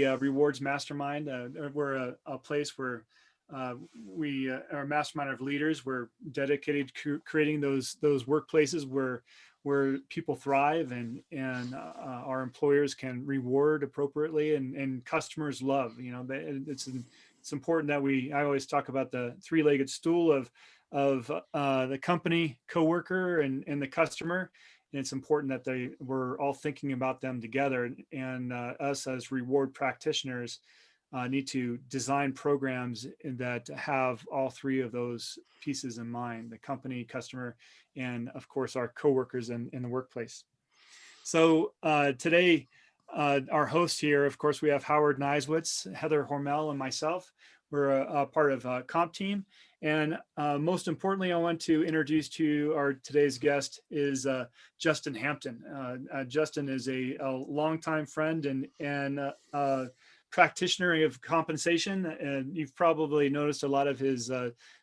Rewards Mastermind. We're a place where we are a mastermind of leaders. We're dedicated to creating those workplaces where people thrive and our employers can reward appropriately and customers love. It's important that I always talk about the three-legged stool of the company, coworker, and the customer. And it's important that we're all thinking about them together. And us as reward practitioners need to design programs that have all three of those pieces in mind: the company, customer, and of course our coworkers in the workplace. So today, our host here, of course, we have Howard Niswitz, Heather Hormel, and myself. We're a part of Comp Team. And most importantly, I want to introduce to you our today's guest is Justin Hampton. Justin is a longtime friend and practitioner of compensation. And you've probably noticed a lot of his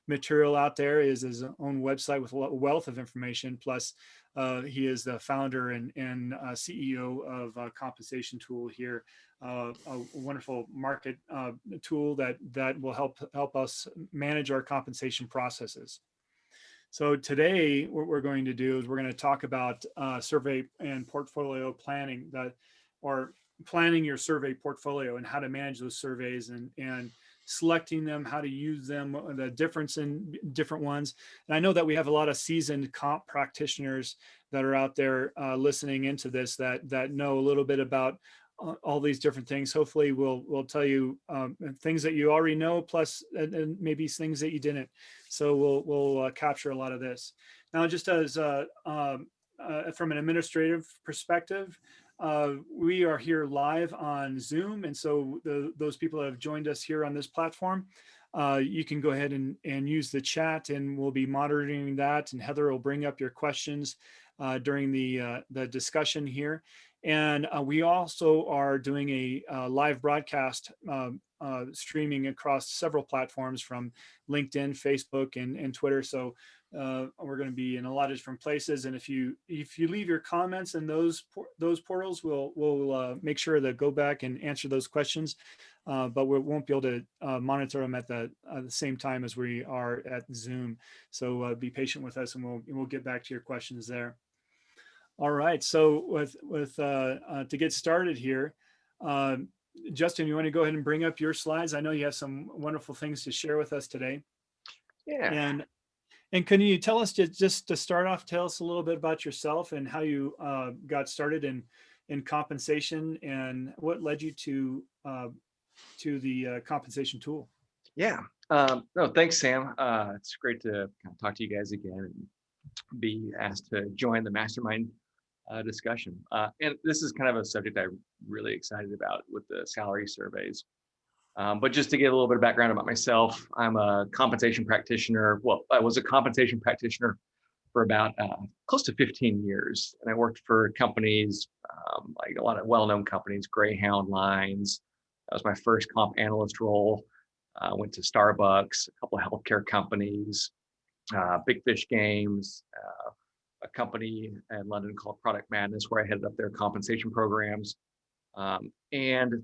material out there. Is his own website with a wealth of information. Plus, he is the founder and CEO of Compensation Tool here, a wonderful market tool that will help us manage our compensation processes. So today, what we're going to do is we're going to talk about survey and portfolio planning, or planning your survey portfolio and how to manage those surveys and selecting them, how to use them, the difference in different ones. And I know that we have a lot of seasoned comp practitioners that are out there listening into this that know a little bit about all these different things. Hopefully we'll tell you things that you already know, plus and maybe things that you didn't. So we'll capture a lot of this. Now, just as from an administrative perspective, we are here live on Zoom. And so those people that have joined us here on this platform, you can go ahead and use the chat, and we'll be monitoring that. And Heather will bring up your questions during the discussion here. And we also are doing a live broadcast streaming across several platforms from LinkedIn, Facebook, and Twitter. So we're going to be in a lot of different places. And if you leave your comments in those portals, we'll make sure to go back and answer those questions. But we won't be able to monitor them at the same time as we are at Zoom. So be patient with us, and we'll get back to your questions there. All right. So with to get started here, Justin, you want to go ahead and bring up your slides? I know you have some wonderful things to share with us today. Yeah. And can you tell us, just to start off, tell us a little bit about yourself and how you got started in compensation and what led you to the compensation tool? Yeah. No, thanks, Sam. It's great to kind of talk to you guys again and be asked to join the mastermind discussion. And this is kind of a subject I'm really excited about with the salary surveys. But just to give a little bit of background about myself, I'm a compensation practitioner. Well, I was a compensation practitioner for about close to 15 years. And I worked for companies, like a lot of well-known companies, Greyhound Lines. That was my first comp analyst role. Went to Starbucks, a couple of healthcare companies, Big Fish Games, a company in London called Product Madness, where I headed up their compensation programs. And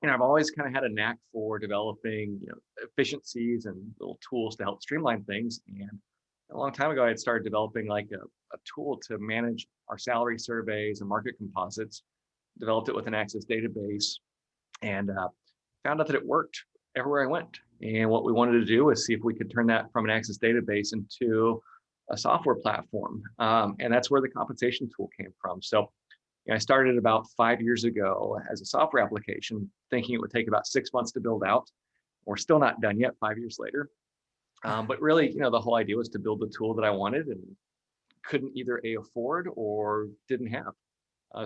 I've always kind of had a knack for developing, efficiencies and little tools to help streamline things. And a long time ago, I had started developing like a tool to manage our salary surveys and market composites. Developed it with an Access database, and found out that it worked everywhere I went. And what we wanted to do was see if we could turn that from an Access database into a software platform. And that's where the compensation tool came from. So I started about 5 years ago as a software application, thinking it would take about 6 months to build out. We're still not done yet 5 years later. But really, the whole idea was to build the tool that I wanted and couldn't either afford or didn't have.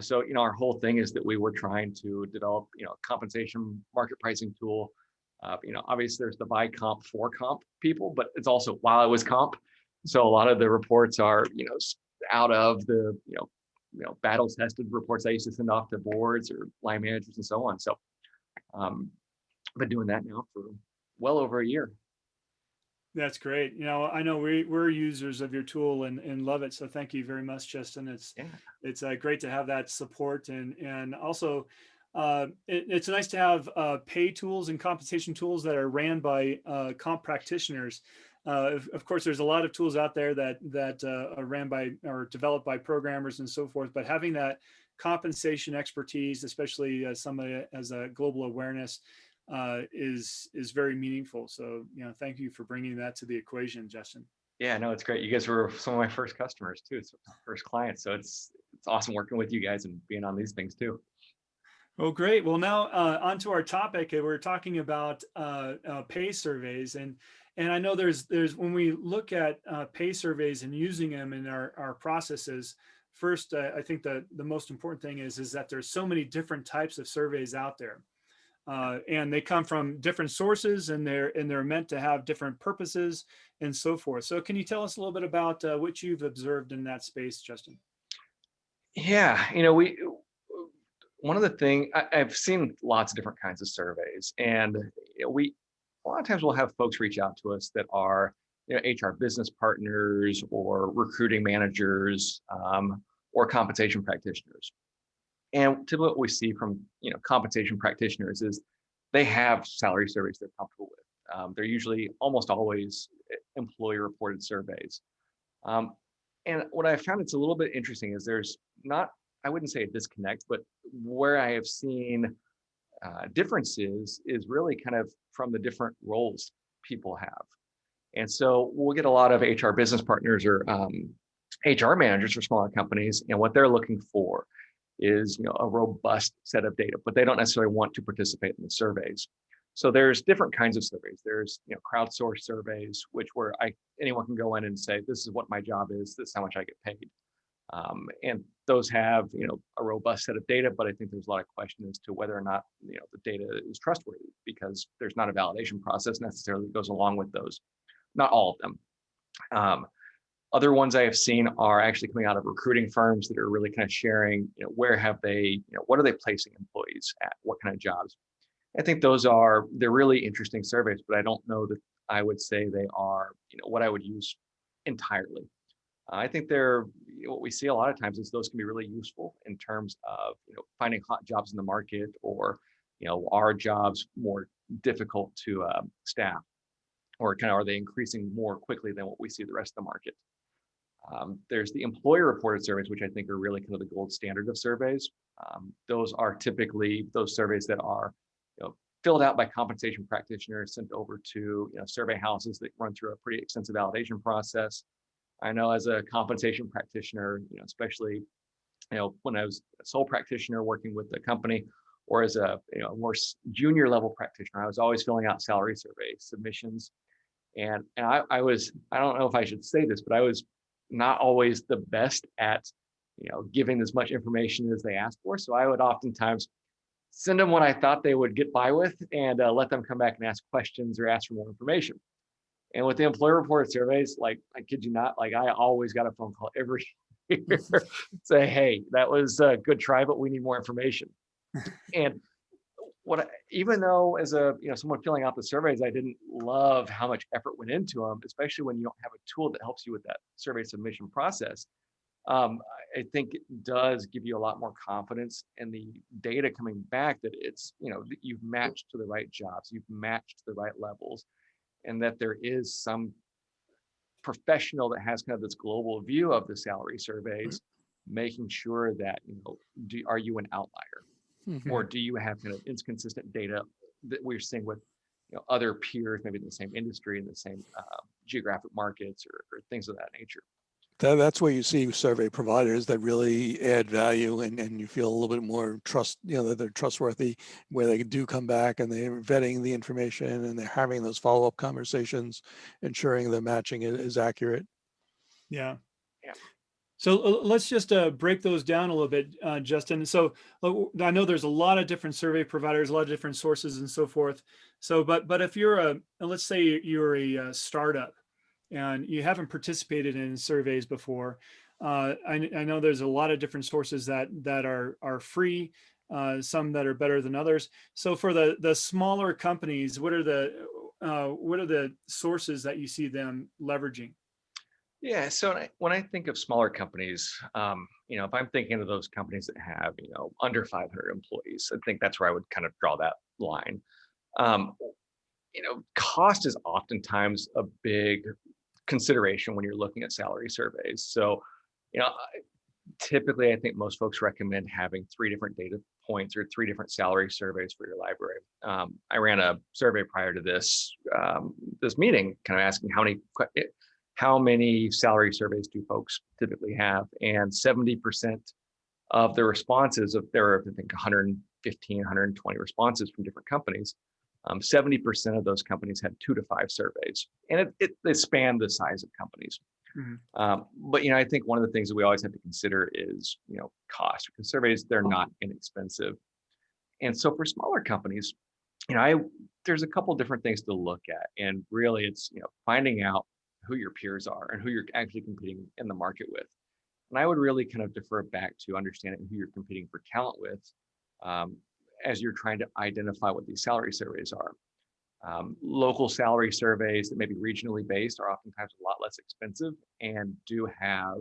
So our whole thing is that we were trying to develop, compensation market pricing tool. Obviously there's the buy comp for comp people, but it's also while I was comp. So a lot of the reports are, out of the, battle tested reports I used to send off to boards or line managers and so on. So I've been doing that now for well over a year. That's great. I know we're users of your tool and love it. So thank you very much, Justin. It's great to have that support and also it's nice to have pay tools and compensation tools that are ran by comp practitioners. Of course, there's a lot of tools out there that are ran by or developed by programmers and so forth. But having that compensation expertise, especially somebody as a global awareness, is very meaningful. So, thank you for bringing that to the equation, Justin. Yeah, no, it's great. You guys were some of my first customers too. It's first clients. So it's awesome working with you guys and being on these things too. Oh, great. Well, now on to our topic. We're talking about pay surveys, and I know there's when we look at pay surveys and using them in our processes. First, I think the most important thing is that there's so many different types of surveys out there, and they come from different sources, and they're meant to have different purposes and so forth. So, can you tell us a little bit about what you've observed in that space, Justin? Yeah, one of the things I've seen lots of different kinds of surveys, and we a lot of times we'll have folks reach out to us that are HR business partners or recruiting managers or compensation practitioners. And typically what we see from compensation practitioners is they have salary surveys they're comfortable with. They're usually almost always employer reported surveys. Um, and what I found it's a little bit interesting is there's not, I wouldn't say a disconnect, but where I have seen differences is really kind of from the different roles people have. And so we'll get a lot of HR business partners or HR managers for smaller companies, and what they're looking for is a robust set of data, but they don't necessarily want to participate in the surveys. So there's different kinds of surveys. There's crowdsourced surveys, which where anyone can go in and say, this is what my job is, this is how much I get paid. And those have a robust set of data, but I think there's a lot of question as to whether or not the data is trustworthy, because there's not a validation process necessarily that goes along with those. Not all of them. Other ones I have seen are actually coming out of recruiting firms that are really kind of sharing, where have they, what are they placing employees at, what kind of jobs. I think they're really interesting surveys, but I don't know that I would say they are, what I would use entirely. I think what we see a lot of times is those can be really useful in terms of, finding hot jobs in the market, or, are jobs more difficult to staff, or kind of are they increasing more quickly than what we see the rest of the market. There's the employer reported surveys, which I think are really kind of the gold standard of surveys. Those are typically those surveys that are filled out by compensation practitioners, sent over to survey houses that run through a pretty extensive validation process. I know as a compensation practitioner, especially when I was a sole practitioner working with the company, or as a more junior level practitioner, I was always filling out salary survey submissions. And I don't know if I should say this, but I was not always the best at giving as much information as they asked for. So I would oftentimes send them what I thought they would get by with, and let them come back and ask questions or ask for more information. And with the employer reported surveys, like, I kid you not, like, I always got a phone call every year say, hey, that was a good try, but we need more information. And even though as a someone filling out the surveys, I didn't love how much effort went into them, especially when you don't have a tool that helps you with that survey submission process. I think it does give you a lot more confidence in the data coming back, that it's that you've matched to the right jobs, you've matched to the right levels, and that there is some professional that has kind of this global view of the salary surveys, making sure that are you an outlier? Mhm. Or do you have kind of inconsistent data that we're seeing with other peers, maybe in the same industry, in the same geographic markets, or things of that nature? That's where you see survey providers that really add value, and you feel a little bit more trust, that they're trustworthy, where they do come back and they're vetting the information and they're having those follow-up conversations, ensuring the matching is accurate. Yeah. Yeah. So let's just break those down a little bit, Justin. So I know there's a lot of different survey providers, a lot of different sources and so forth. So, but if you're let's say you're a startup and you haven't participated in surveys before, I know there's a lot of different sources that are free, some that are better than others. So for the smaller companies, what are the sources that you see them leveraging? Yeah. So when I think of smaller companies, if I'm thinking of those companies that have, under 500 employees, I think that's where I would kind of draw that line. Um, Cost is oftentimes a big consideration when you're looking at salary surveys. So, typically, I think most folks recommend having 3 different data points or 3 different salary surveys for your library. I ran a survey prior to this meeting, kind of asking how many salary surveys do folks typically have, and 70% of the responses, if there are, I think, 115, 120 responses from different companies, 70% of those companies had 2 to 5 surveys, and it spanned the size of companies. Mhm. But I think one of the things that we always have to consider is cost, because surveys, they're not inexpensive. And so for smaller companies, there's a couple different things to look at, and really it's finding out who your peers are and who you're actually competing in the market with. And I would really kind of defer back to understanding who you're competing for talent with, um, as you're trying to identify what these salary surveys are. Local salary surveys that may be regionally based are oftentimes a lot less expensive and do have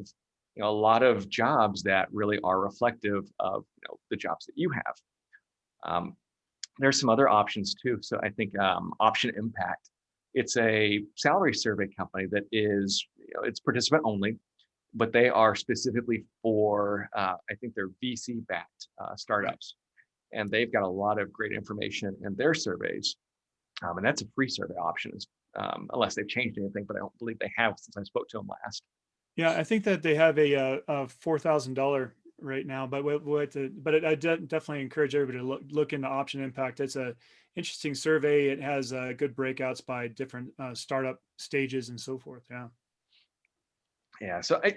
a lot of jobs that really are reflective of the jobs that you have. Um, there's some other options too. So I think Option Impact, it's a salary survey company that is it's participant only, but they are specifically for I think they're VC backed startups, and they've got a lot of great information in their surveys. And that's a free survey option, unless they've changed anything, but I don't believe they have since I spoke to them last. Yeah, I think that they have a $4,000 right now, but definitely encourage everybody to look into Option Impact. It's a interesting survey. It has good breakouts by different startup stages and so forth. Yeah. Yeah, so I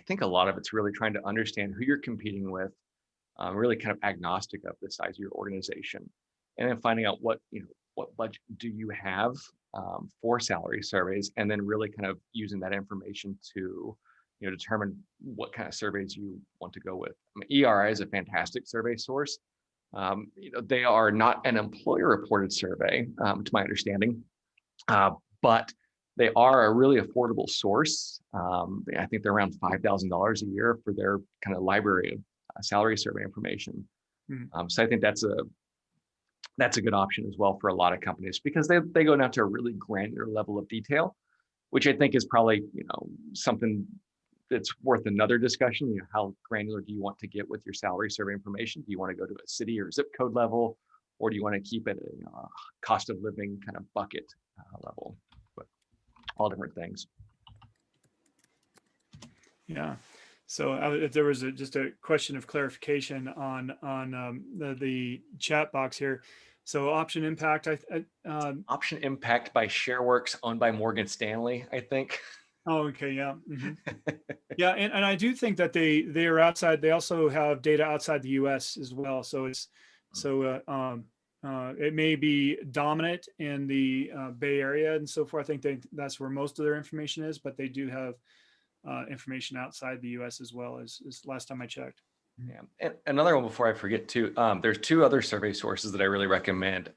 think a lot of it's really trying to understand who you're competing with, really kind of agnostic of the size of your organization, and then finding out what budget do you have for salary surveys, and then really kind of using that information to determine what kind of surveys you want to go with. I mean, ERI is a fantastic survey source. They are not an employer reported survey, to my understanding, but they are a really affordable source. I think they're around $5,000 a year for their kind of library of salary survey information. Mhm. So I think that's a good option as well for a lot of companies, because they go down to a really granular level of detail, which I think is probably something that's worth another discussion. How granular do you want to get with your salary survey information? Do you want to go to a city or zip code level, or do you want to keep it a cost of living kind of bucket level? But all different things. Yeah. So if there was just a question of clarification on the chat box here. So Option Impact, Option Impact by ShareWorks, owned by Morgan Stanley, I think. oh, okay, yeah. Yeah, and I do think that they are outside. They also have data outside the U.S. as well. So it may be dominant in the Bay Area and so forth. I think that's where most of their information is, but they do have information outside the U.S. as well, as last time I checked. Yeah, and another one before I forget too. There's 2 other survey sources that I really recommend.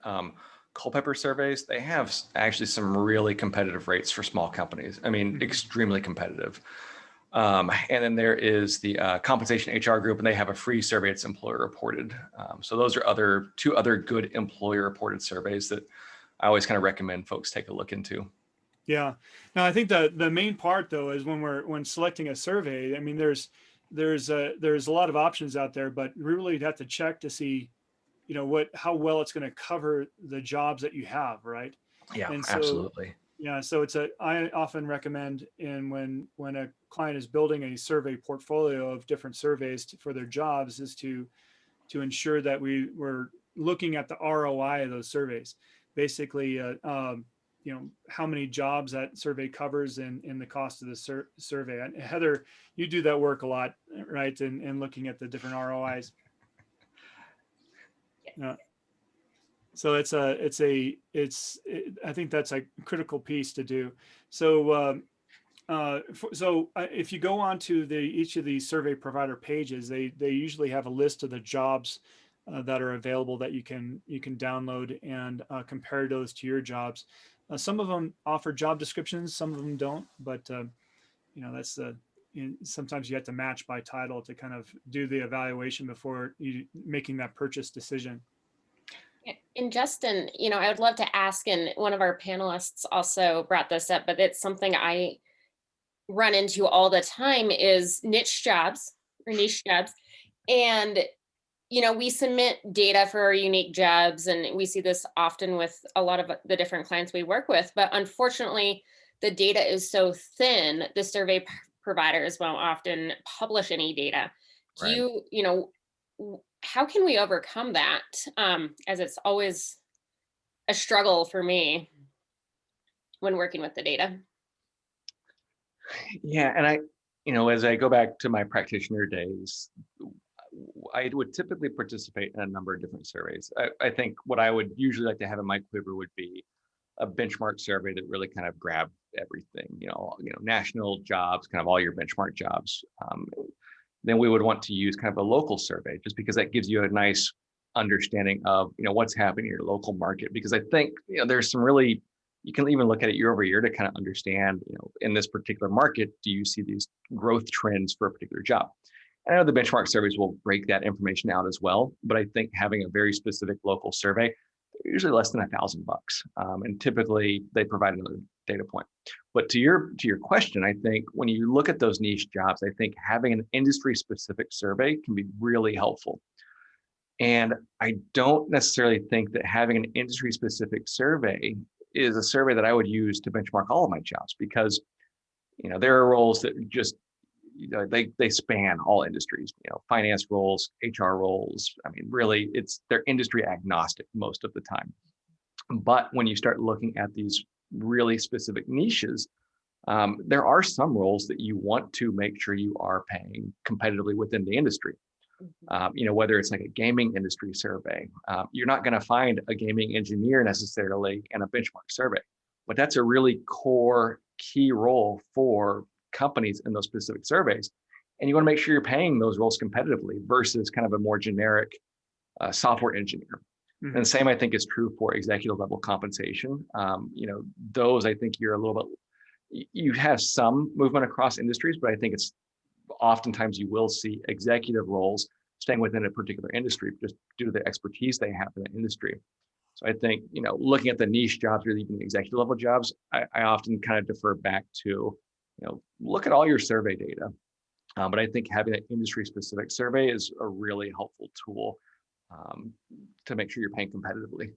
Culpeper surveys, they have actually some really competitive rates for small companies. I mean, extremely competitive. And then there is the Compensation HR Group, and they have a free survey. It's employer reported. So those are 2 other good employer reported surveys that I always kind of recommend folks take a look into. Yeah. Now I think the main part though is when selecting a survey. I mean, there's a lot of options out there, but we really have to check to see, how well it's going to cover the jobs that you have, right? Yeah, And so, absolutely. yeah, so I often recommend when a client is building a survey portfolio of different surveys for their jobs, is to ensure that we're looking at the ROI of those surveys. Basically, how many jobs that survey covers and the cost of the survey. And Heather, you do that work a lot, right? And looking at the different ROIs. So I think that's a critical piece to do. So if you go onto each of these survey provider pages, they usually have a list of the jobs that are available that you can download and compare those to your jobs. Some of them offer job descriptions, some of them don't, but that's sometimes you have to match by title to kind of do the evaluation before you making that purchase decision. And Justin, I would love to ask, and one of our panelists also brought this up, but it's something I run into all the time, is niche jobs or niche jobs. And, we submit data for our unique jobs, and we see this often with a lot of the different clients we work with. But unfortunately, the data is so thin, the survey providers won't often publish any data. Do you, how can we overcome that? As it's always a struggle for me when working with the data. Yeah, and as I go back to my practitioner days, I would typically participate in a number of different surveys. I think what I would usually like to have in my quiver would be a benchmark survey that really kind of grabbed everything, national jobs, kind of all your benchmark jobs. Then we would want to use kind of a local survey, just because that gives you a nice understanding of, what's happening in your local market. Because I think, there's some really, you can even look at it year over year to kind of understand, in this particular market, do you see these growth trends for a particular job? And I know the benchmark surveys will break that information out as well, but I think having a very specific local survey, usually less than $1,000, and typically they provide another data point. But to your question, I think when you look at those niche jobs, I think having an industry specific survey can be really helpful. And I don't necessarily think that having an industry specific survey is a survey that I would use to benchmark all of my jobs, because there are roles that just they span all industries, finance roles, HR roles. I mean, really, they're industry agnostic most of the time. But when you start looking at these really specific niches, there are some roles that you want to make sure you are paying competitively within the industry. Whether it's like a gaming industry survey, you're not going to find a gaming engineer necessarily in a benchmark survey, but that's a really core key role for companies in those specific surveys. And you want to make sure you're paying those roles competitively versus kind of a more generic software engineer. Mm-hmm. And the same, I think, is true for executive level compensation. Those, I think you're a little bit, you have some movement across industries, but I think it's oftentimes you will see executive roles staying within a particular industry just due to the expertise they have in the industry. So I think, looking at the niche jobs or even executive level jobs, I often kind of defer back to, look at all your survey data. But I think having an industry specific survey is a really helpful tool to make sure you're paying competitively.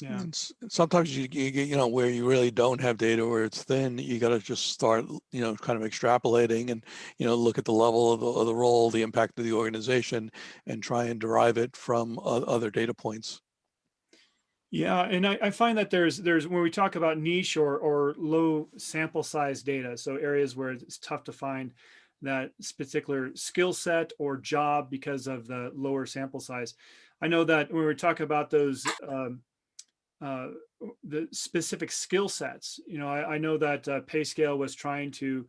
Yeah. And sometimes you get, where you really don't have data, where it's thin, you got to just start, kind of extrapolating and, look at the level of the role, the impact of the organization, and try and derive it from other data points. Yeah, and I find that there's when we talk about niche or low sample size data, so areas where it's tough to find that particular skill set or job because of the lower sample size. I know that when we talk about those the specific skill sets, I know that PayScale was trying to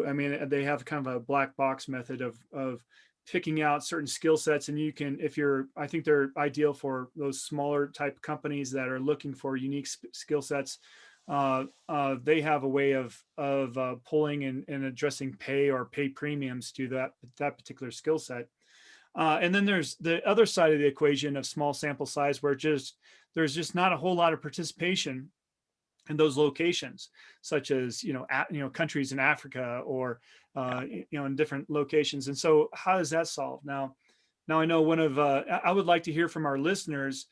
I mean, they have kind of a black box method of picking out certain skill sets, and you can, I think they're ideal for those smaller type companies that are looking for unique skill sets. They have a way of pulling and addressing pay or pay premiums to that particular skill set. And then there's the other side of the equation of small sample size, where there's just not a whole lot of participation in those locations, such as countries in Africa or in different locations. And so how does that solve? Now I know I would like to hear from our listeners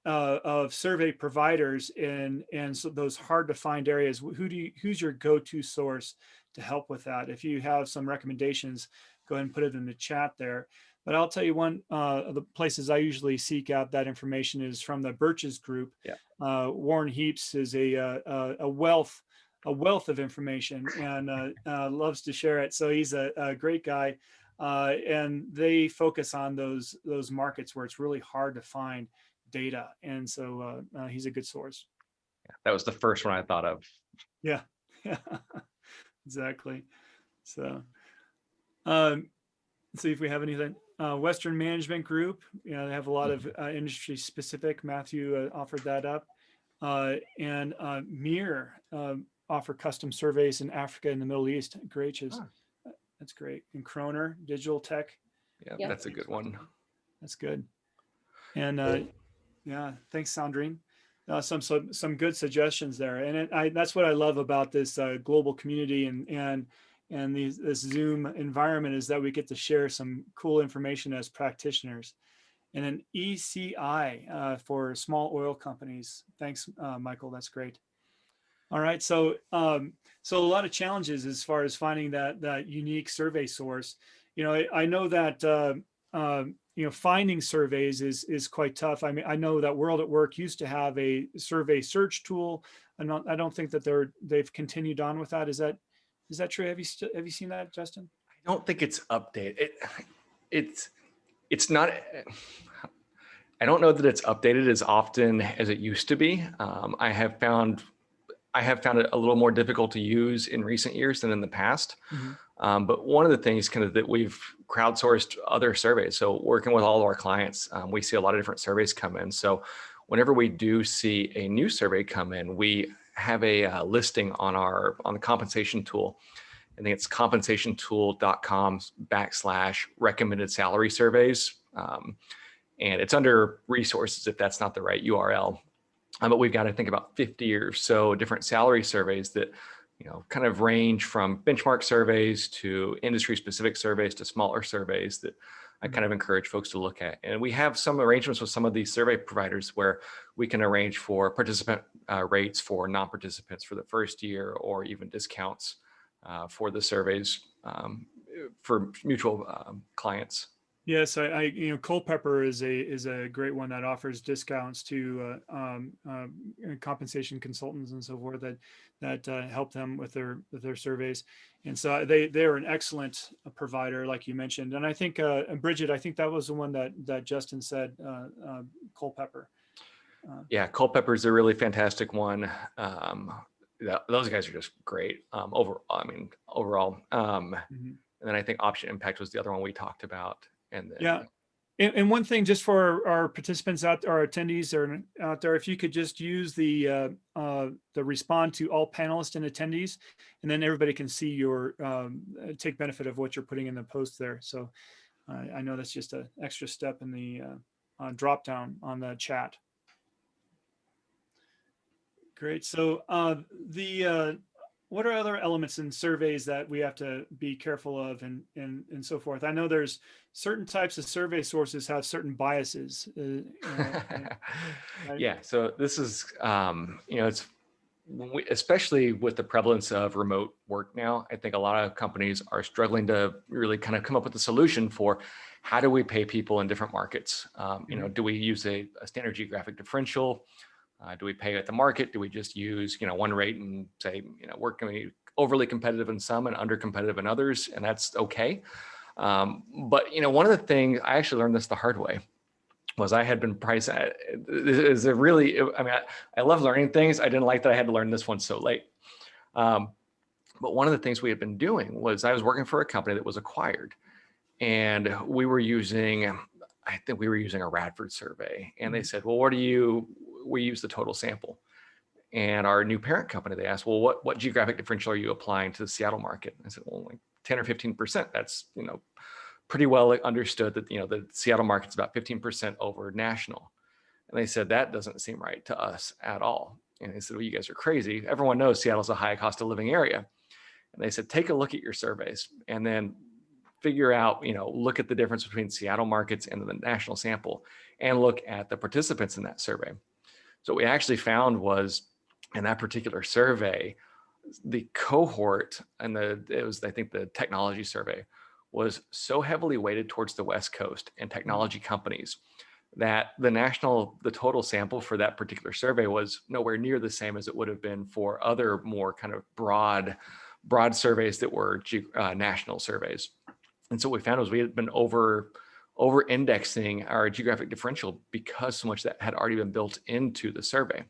of survey providers and so those hard to find areas. Who's your go-to source to help with that? If you have some recommendations, go ahead and put it in the chat there. But I'll tell you, one of the places I usually seek out that information is from the Birches Group. Yeah. Warren Heaps is a wealth of information and loves to share it. So he's a great guy, and they focus on those markets where it's really hard to find data, and so he's a good source. Yeah, that was the first one I thought of. Yeah, exactly. So. Let's see if we have anything. Western Management Group, they have a lot of industry specific. Matthew offered that up. And Mir offer custom surveys in Africa and the Middle East. Great, Ah. that's great. And Kroner, Digital Tech. Yeah, Yeah. that's a good one. That's good. And yeah, thanks, Sandrine. Some good suggestions there, and that's what I love about this global community and this Zoom environment, is that we get to share some cool information as practitioners. And an ECI for small oil companies. Thanks, Michael. That's great. All right, so so a lot of challenges as far as finding that unique survey source. You know, I know that you know, finding surveys is quite tough. I mean, I know that World at Work used to have a survey search tool. I don't think that they've continued on with that. Is that true? Have you seen that, Justin? I don't think it's updated. It's not. I don't know that it's updated as often as it used to be. I have found it a little more difficult to use in recent years than in the past. Mm-hmm. But one of the things kind of that we've crowdsourced other surveys. So working with all of our clients, we see a lot of different surveys come in. So whenever we do see a new survey come in, we have a listing on the compensation tool. I think it's compensationtool.com/recommended salary surveys. And it's under resources if that's not the right URL. But we've got, I think, about 50 or so different salary surveys that, you know, kind of range from benchmark surveys to industry specific surveys to smaller surveys that I kind of encourage folks to look at. And we have some arrangements with some of these survey providers where we can arrange for participant rates for non-participants for the first year, or even discounts for the surveys for mutual clients. Yes, you know, Culpeper is a great one that offers discounts to compensation consultants and so forth that help them with their surveys, and so they're an excellent provider, like you mentioned. And I think Bridget, I think that was the one that Justin said, Culpeper. Yeah, Culpeper is a really fantastic one. Those guys are just great overall. Mm-hmm. And then I think Option Impact was the other one we talked about. And then, yeah. And one thing, just for our participants our attendees out there, if you could just use the respond to all panelists and attendees, and then everybody can see your take benefit of what you're putting in the post there. So I know that's just an extra step in the drop down on the chat. Great. So what are other elements in surveys that we have to be careful of and so forth? I know there's certain types of survey sources have certain biases. Right? Yeah. So this is, you know, it's especially with the prevalence of remote work now, I think a lot of companies are struggling to really kind of come up with a solution for how do we pay people in different markets? You know, do we use a standard geographic differential? Do we pay at the market? Do we just use, you know, one rate and say, you know, we're going to be overly competitive in some and under competitive in others, and that's okay. But, you know, one of the things I actually learned this the hard way was I had been priced at, is a really, I mean, I love learning things. I didn't like that I had to learn this one so late. But one of the things we had been doing was I was working for a company that was acquired, and we were using, I think we were using a Radford survey, and they said, well, we use the total sample. And our new parent company, they asked, well, what geographic differential are you applying to the Seattle market? And I said, well, like 10 or 15%. That's, you know, pretty well understood that, you know, the Seattle market's about 15% over national. And they said, that doesn't seem right to us at all. And they said, well, you guys are crazy. Everyone knows Seattle's a high cost of living area. And they said, take a look at your surveys and then figure out, you know, look at the difference between Seattle markets and the national sample and look at the participants in that survey. So what we actually found was in that particular survey, the cohort and it was, I think, the technology survey was so heavily weighted towards the West Coast and technology companies that the total sample for that particular survey was nowhere near the same as it would have been for other more kind of broad surveys that were national surveys. And so what we found was we had been over indexing our geographic differential because so much that had already been built into the survey.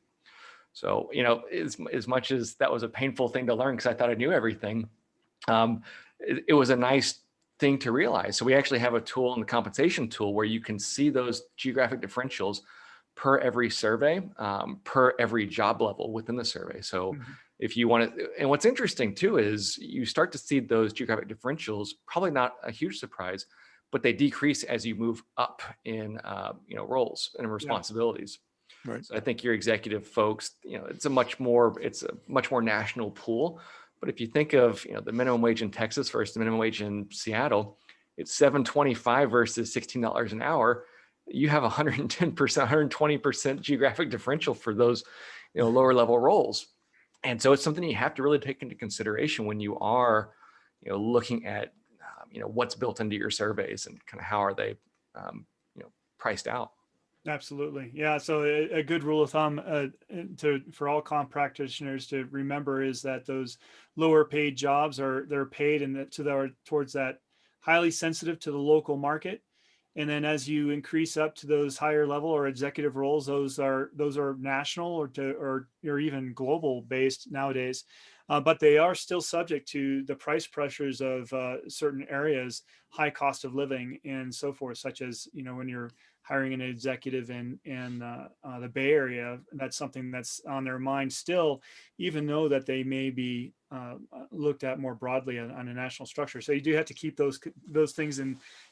So, you know, as much as that was a painful thing to learn because I thought I knew everything, it was a nice thing to realize. So we actually have a tool in the compensation tool where you can see those geographic differentials per every survey, per every job level within the survey. So if you want to. And what's interesting too is you start to see those geographic differentials, probably not a huge surprise, but they decrease as you move up in roles and responsibilities. Right. So I think your executive folks, it's a much more national pool. But if you think of the minimum wage in Texas versus the minimum wage in Seattle, it's $7.25 versus $16 an hour. You have 110%, 120% geographic differential for those lower level roles. And so it's something you have to really take into consideration when you are looking at what's built into your surveys and kind of how are they priced out. Absolutely. Yeah. So a good rule of thumb for all comp practitioners to remember is that those lower paid jobs they're paid towards that highly sensitive to the local market. And then as you increase up to those higher level or executive roles, those are national or even global based nowadays. But they are still subject to the price pressures of certain areas, high cost of living and so forth, such as, when you're hiring an executive in the Bay Area, that's something that's on their mind still, even though that they may be looked at more broadly on a national structure. So you do have to keep those things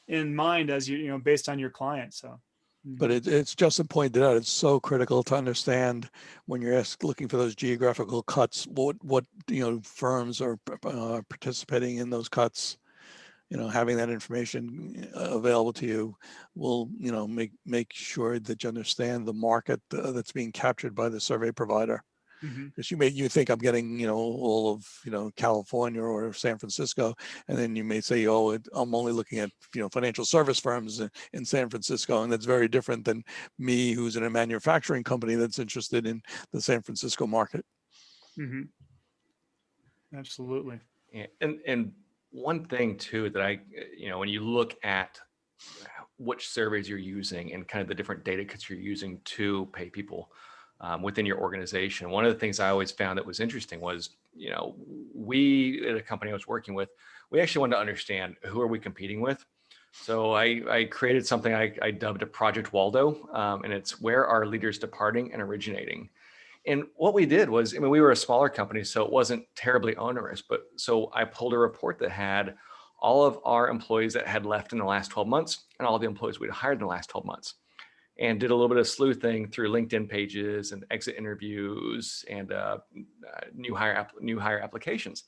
in mind as based on your client. So. But it's Justin pointed out, it's so critical to understand when you're looking for those geographical cuts, what firms are participating in those cuts. Having that information available to you will make sure that you understand the market that's being captured by the survey provider. Because you think I'm getting all of California or San Francisco, and then you may say, oh, I'm only looking at financial service firms in San Francisco, and that's very different than me, who's in a manufacturing company that's interested in the San Francisco market. Absolutely. And one thing too that when you look at which surveys you're using and kind of the different data cuts you're using to pay people within your organization, one of the things I always found that was interesting was, we at a company I was working with, we actually wanted to understand who are we competing with. So I created something I dubbed a Project Waldo, and it's where are leaders departing and originating. And what we did was, we were a smaller company, so it wasn't terribly onerous, but so I pulled a report that had all of our employees that had left in the last 12 months and all the employees we'd hired in the last 12 months, and did a little bit of sleuthing through LinkedIn pages and exit interviews and new hire applications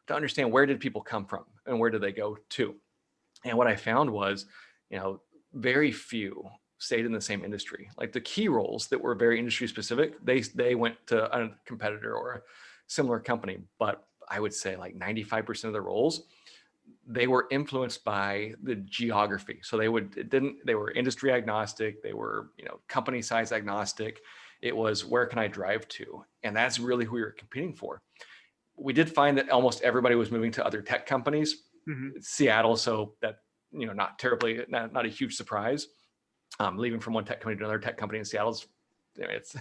to understand where did people come from and where did they go to. And what I found was, very few stayed in the same industry. Like the key roles that were very industry specific, they went to a competitor or a similar company. But I would say like 95% of the roles, they were influenced by the geography. So they were industry agnostic. They were, company size agnostic. It was, where can I drive to? And that's really who we were competing for. We did find that almost everybody was moving to other tech companies. Seattle, so that, not a huge surprise. Leaving from one tech company to another tech company in Seattle, it's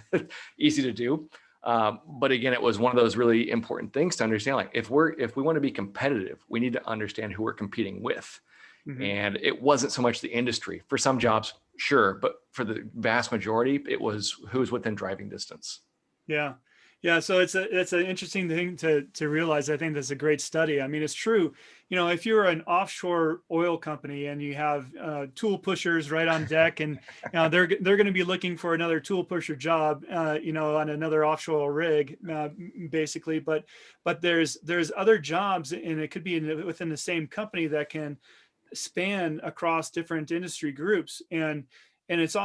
easy to do. But again, it was one of those really important things to understand. Like if we want to be competitive, we need to understand who we're competing with. And it wasn't so much the industry. For some jobs, sure, but for the vast majority, it was who's within driving distance. Yeah. Yeah. So it's an interesting thing to realize. I think that's a great study. I mean, it's true. If you're an offshore oil company and you have tool pushers right on deck, and they're going to be looking for another tool pusher job, on another offshore rig, basically. But there's other jobs, and it could be within the same company that can span across different industry groups, and it's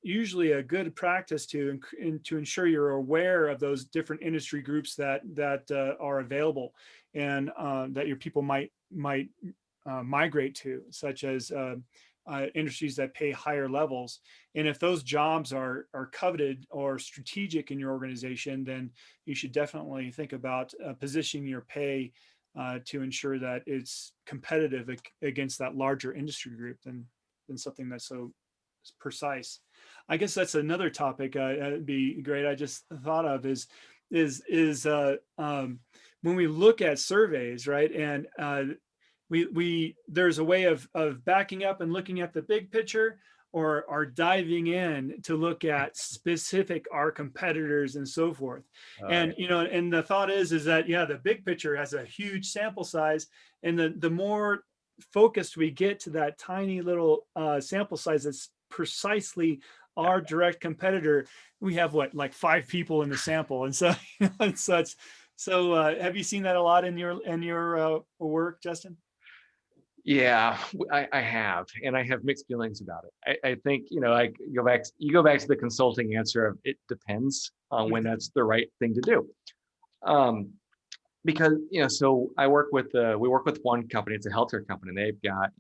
usually a good practice to ensure you're aware of those different industry groups that are available, and that your people might migrate to, such as industries that pay higher levels. And if those jobs are coveted or strategic in your organization, then you should definitely think about positioning your pay to ensure that it's competitive against that larger industry group than something that's so precise. I guess that's another topic it'd be great. I just thought of is when we look at surveys, right? And we there's a way of backing up and looking at the big picture, or are diving in to look at specific our competitors and so forth. And and the thought is that the big picture has a huge sample size, and the more focused we get to that tiny little sample size that's precisely our direct competitor, we have what, like 5 people in the sample, and so and such. So have you seen that a lot in your work, Justin? Yeah, I have, and I have mixed feelings about it. I think, I you go back to the consulting answer of it depends on when that's the right thing to do. Because, so we work with one company, it's a healthcare company, and they've got,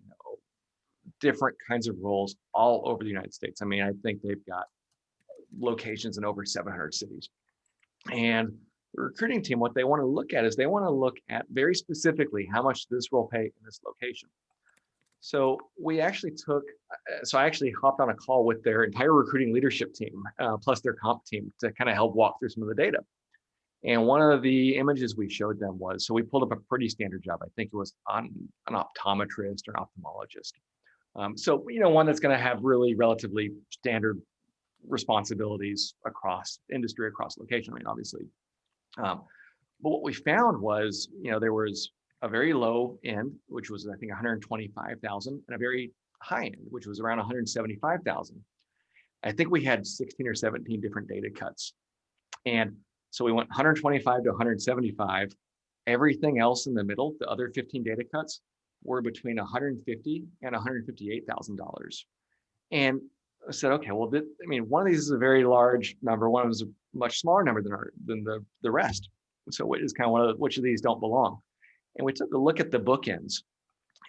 different kinds of roles all over the United States. I mean, I think they've got locations in over 700 cities. And the recruiting team, what they want to look at is they want to look at very specifically how much does this role pay in this location. So I actually hopped on a call with their entire recruiting leadership team, plus their comp team, to kind of help walk through some of the data. And one of the images we showed them was, so we pulled up a pretty standard job. I think it was on an optometrist or ophthalmologist. So, one that's going to have really relatively standard responsibilities across industry, across location, I mean, obviously. But what we found was, there was a very low end, which was, I think, 125,000, and a very high end, which was around 175,000. I think we had 16 or 17 different data cuts. And so we went 125 to 175. Everything else in the middle, the other 15 data cuts, were between $150,000 and $158,000. And I said, okay, well, one of these is a very large number. One is a much smaller number than the rest. So it is kind of one of which of these don't belong. And we took a look at the bookends.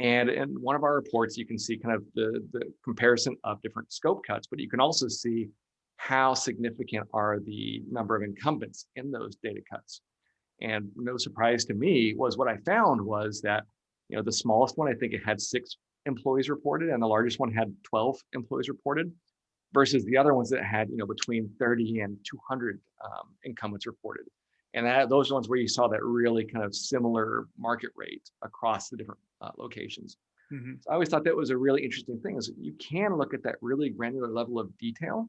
And in one of our reports, you can see kind of the comparison of different scope cuts, but you can also see how significant are the number of incumbents in those data cuts. And no surprise to me was what I found was that, the smallest one, I think it had 6 employees reported, and the largest one had 12 employees reported, versus the other ones that had, between 30 and 200 incumbents reported. And those ones where you saw that really kind of similar market rate across the different locations. Mm-hmm. So I always thought that was a really interesting thing, is that you can look at that really granular level of detail,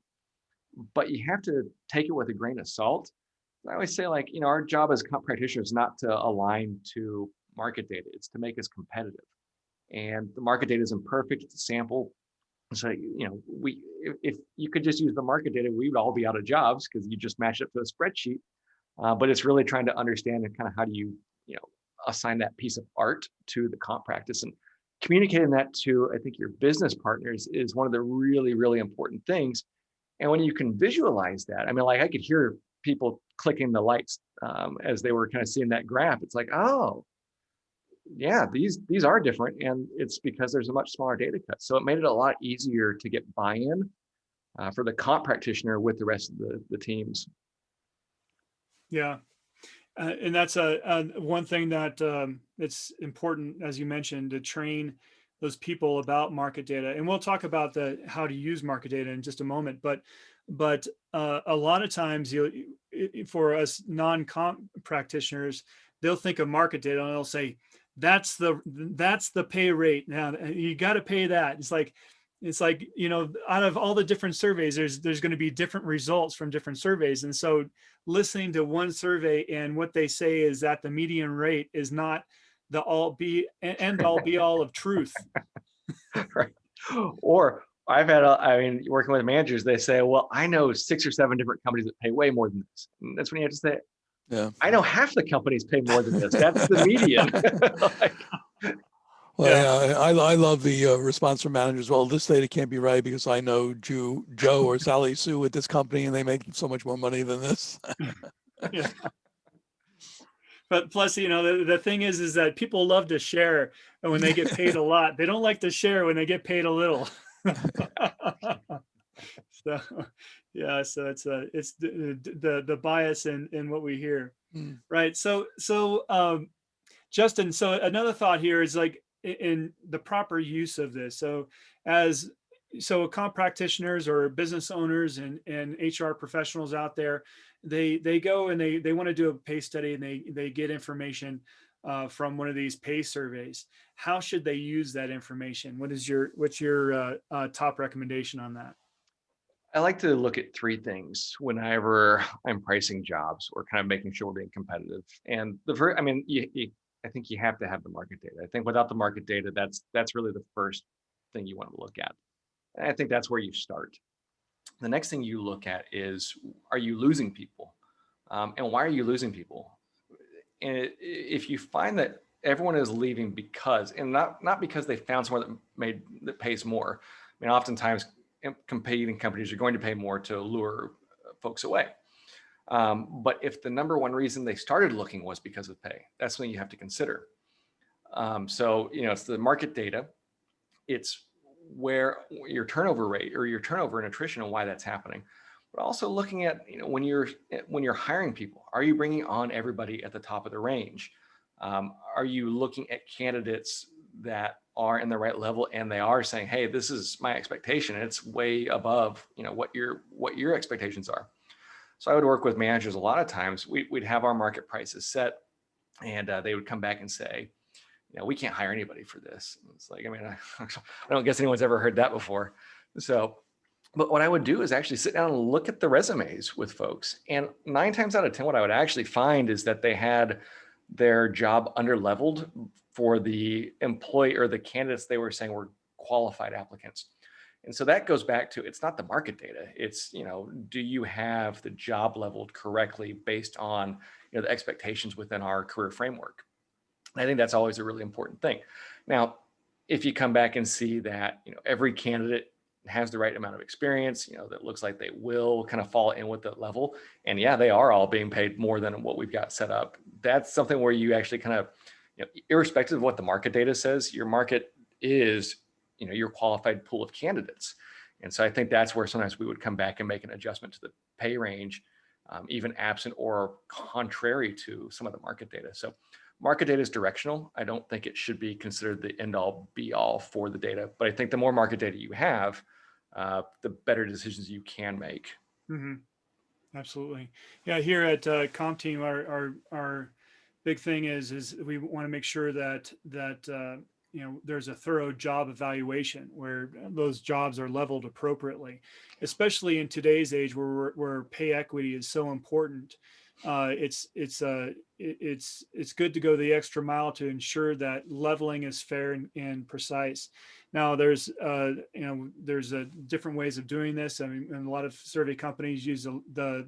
but you have to take it with a grain of salt. I always say, our job as comp practitioners is not to align to market data, it's to make us competitive. And the market data is imperfect, it's a sample. So, if you could just use the market data, we would all be out of jobs because you just match it to a spreadsheet. But it's really trying to understand and kind of how do you, assign that piece of art to the comp practice, and communicating that to, I think, your business partners is one of the really, really important things. And when you can visualize that, I could hear people clicking the lights as they were kind of seeing that graph. It's like, oh, yeah, these are different, and it's because there's a much smaller data cut. So it made it a lot easier to get buy-in for the comp practitioner with the rest of the teams. Yeah, and that's one thing that it's important, as you mentioned, to train those people about market data. And we'll talk about how to use market data in just a moment. But a lot of times, for us non-comp practitioners, they'll think of market data and they'll say, that's the pay rate. Now you got to pay that. It's like, out of all the different surveys, there's going to be different results from different surveys. And so listening to one survey and what they say is that the median rate is not the end all be all of truth. Right. Or I've had, working with managers, they say, well, I know 6 or 7 different companies that pay way more than this. And that's when you have to say, yeah, I know half the companies pay more than this. That's the median. Well, yeah, I love the response from managers. Well, this data can't be right because I know Joe or Sally Sue at this company and they make so much more money than this. Yeah. But plus, the thing is that people love to share when they get paid a lot. They don't like to share when they get paid a little. So, yeah, so it's the bias in what we hear, right? So Justin, so another thought here is in the proper use of this. So comp practitioners or business owners and HR professionals out there, they go and they want to do a pay study and they get information. from one of these pay surveys, how should they use that information? What's your top recommendation on that? I like to look at three things whenever I'm pricing jobs or kind of making sure we're being competitive. And the first, I mean, I think you have to have the market data. I think without the market data, that's really the first thing you want to look at. And I think that's where you start. The next thing you look at is, are you losing people? And why are you losing people? And if you find that everyone is leaving because, and not because they found somewhere that pays more. I mean, oftentimes competing companies are going to pay more to lure folks away. But if the number one reason they started looking was because of pay, that's something you have to consider. So, it's the market data. It's where your turnover rate or your turnover and attrition and why that's happening. But also looking at, when you're hiring people, are you bringing on everybody at the top of the range? Are you looking at candidates that are in the right level and they are saying, hey, this is my expectation, and it's way above, what your expectations are. So I would work with managers. A lot of times we'd have our market prices set, and they would come back and say, we can't hire anybody for this. And it's like, I mean, I don't guess anyone's ever heard that before. So, but what I would do is actually sit down and look at the resumes with folks. And 9 times out of 10, what I would actually find is that they had their job under-leveled for the employee or the candidates they were saying were qualified applicants. And so that goes back to, it's not the market data. It's, do you have the job leveled correctly based on, the expectations within our career framework? And I think that's always a really important thing. Now, if you come back and see that, every candidate has the right amount of experience, that looks like they will kind of fall in with that level. And yeah, they are all being paid more than what we've got set up. That's something where you actually kind of, irrespective of what the market data says, your market is, your qualified pool of candidates. And so I think that's where sometimes we would come back and make an adjustment to the pay range, even absent or contrary to some of the market data. So market data is directional. I don't think it should be considered the end all be all for the data, but I think the more market data you have, the better decisions you can make. Mm-hmm. Absolutely. Yeah. Here at CompTeam, our big thing is we want to make sure that there's a thorough job evaluation where those jobs are leveled appropriately, especially in today's age where pay equity is so important. It's good to go the extra mile to ensure that leveling is fair and precise. Now, there's different ways of doing this. I mean, and a lot of survey companies use the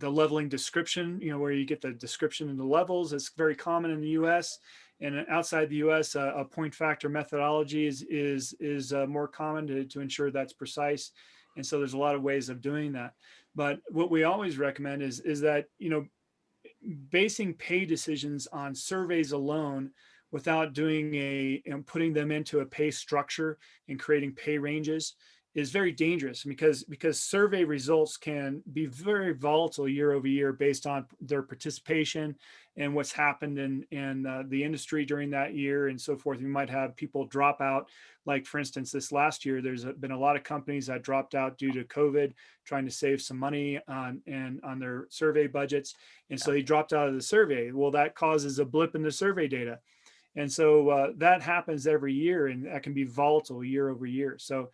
leveling description, where you get the description and the levels. It's very common in the U.S. and outside the U.S. A point factor methodology is more common to ensure that's precise. And so there's a lot of ways of doing that. But what we always recommend is that, basing pay decisions on surveys alone without doing putting them into a pay structure and creating pay ranges is very dangerous, because survey results can be very volatile year over year based on their participation and what's happened in the industry during that year and so forth. You might have people drop out. Like, for instance, this last year, there's been a lot of companies that dropped out due to COVID, trying to save some money on their survey budgets. And so they dropped out of the survey. Well, that causes a blip in the survey data. And so that happens every year, and that can be volatile year over year. So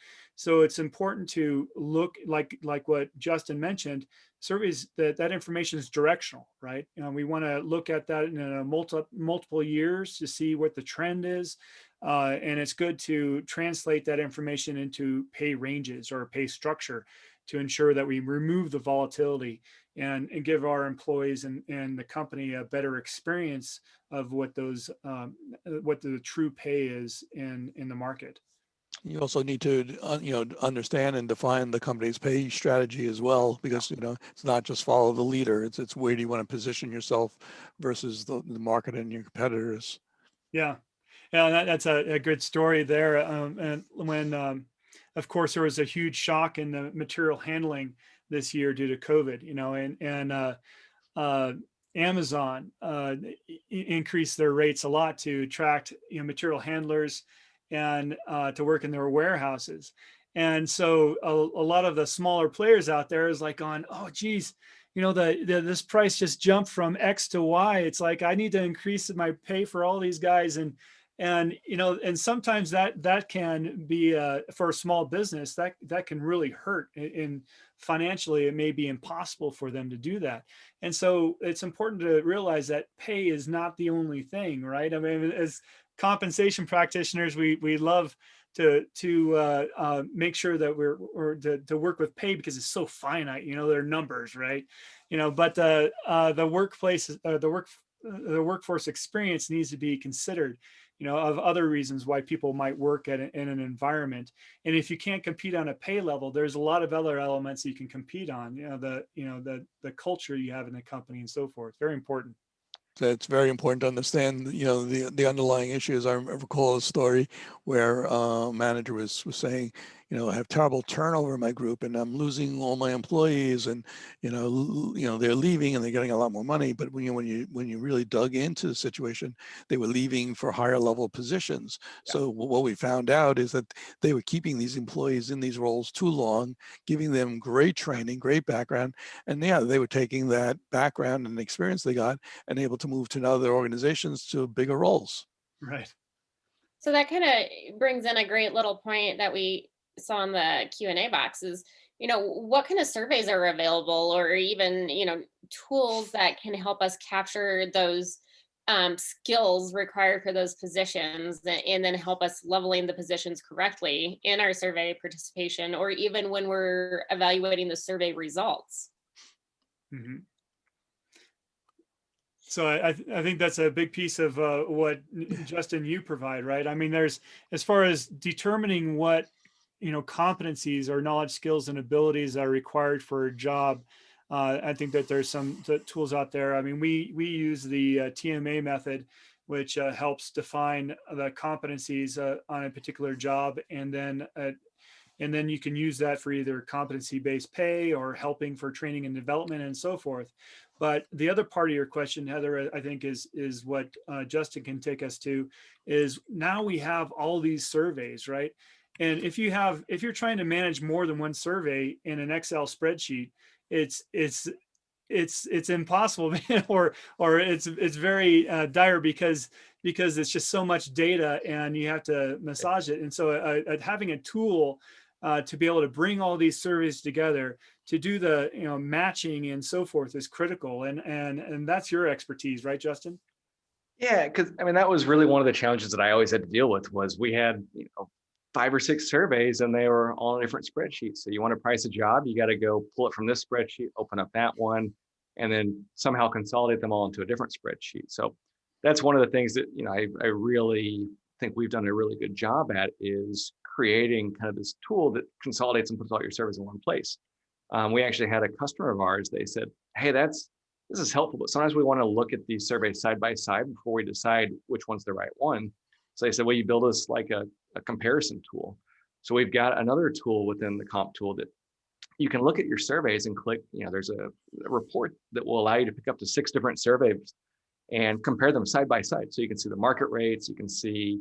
it's important to look, like what Justin mentioned, surveys, that information is directional, right? We want to look at that in multiple years to see what the trend is. And it's good to translate that information into pay ranges or pay structure to ensure that we remove the volatility and give our employees and the company a better experience of what the true pay is in the market. You also need to, understand and define the company's pay strategy as well, because, it's not just follow the leader. It's where do you want to position yourself versus the market and your competitors. Yeah. Yeah, that's a good story there. And when, of course, there was a huge shock in the material handling this year due to COVID, and Amazon increased their rates a lot to attract material handlers and to work in their warehouses. And so a lot of the smaller players out there is like on, oh, geez, this price just jumped from X to Y. It's like, I need to increase my pay for all these guys. And sometimes that can be, for a small business, that can really hurt. And financially, it may be impossible for them to do that. And so it's important to realize that pay is not the only thing, right? I mean, as compensation practitioners, we love to make sure that we're to work with pay because it's so finite. They're numbers, right? But the workplace, the workforce experience needs to be considered, of other reasons why people might work in an environment. And if you can't compete on a pay level, there's a lot of other elements you can compete on, the culture you have in the company and so forth. Very important. So it's very important to understand, the underlying issues. I recall a story where a manager was saying, I have terrible turnover in my group and I'm losing all my employees, and they're leaving and they're getting a lot more money. But when you really dug into the situation, they were leaving for higher level positions. Yeah. So what we found out is that they were keeping these employees in these roles too long, giving them great training, great background, and they were taking that background and experience they got and able to move to other organizations to bigger roles. Right. So that kind of brings in a great little point that we saw in the Q&A box is, what kind of surveys are available, or even, tools that can help us capture those skills required for those positions, and then help us leveling the positions correctly in our survey participation, or even when we're evaluating the survey results. Mm-hmm. So I think that's a big piece of what, Justin, you provide, right? I mean, there's, as far as determining what, competencies or knowledge, skills, and abilities are required for a job. I think that there's some tools out there. I mean, we use the TMA method, which helps define the competencies on a particular job, and then you can use that for either competency-based pay or helping for training and development and so forth. But the other part of your question, Heather, I think is what Justin can take us to, is now we have all these surveys, right? And if you're trying to manage more than one survey in an Excel spreadsheet, it's impossible, or it's very dire because it's just so much data and you have to massage it. And so having a tool to be able to bring all these surveys together to do the matching and so forth is critical. And that's your expertise, right, Justin? Yeah, because I mean, that was really one of the challenges that I always had to deal with. Was we had 5 or 6 surveys and they were all in different spreadsheets. So you want to price a job, you got to go pull it from this spreadsheet, open up that one, and then somehow consolidate them all into a different spreadsheet. So that's one of the things that I really think we've done a really good job at, is creating kind of this tool that consolidates and puts all your surveys in one place. We actually had a customer of ours, they said, hey, this is helpful, but sometimes we want to look at these surveys side by side before we decide which one's the right one. So they said, well, you build us like a comparison tool. So we've got another tool within the comp tool that you can look at your surveys and click, there's a report that will allow you to pick up to 6 different surveys and compare them side by side. So you can see the market rates, you can see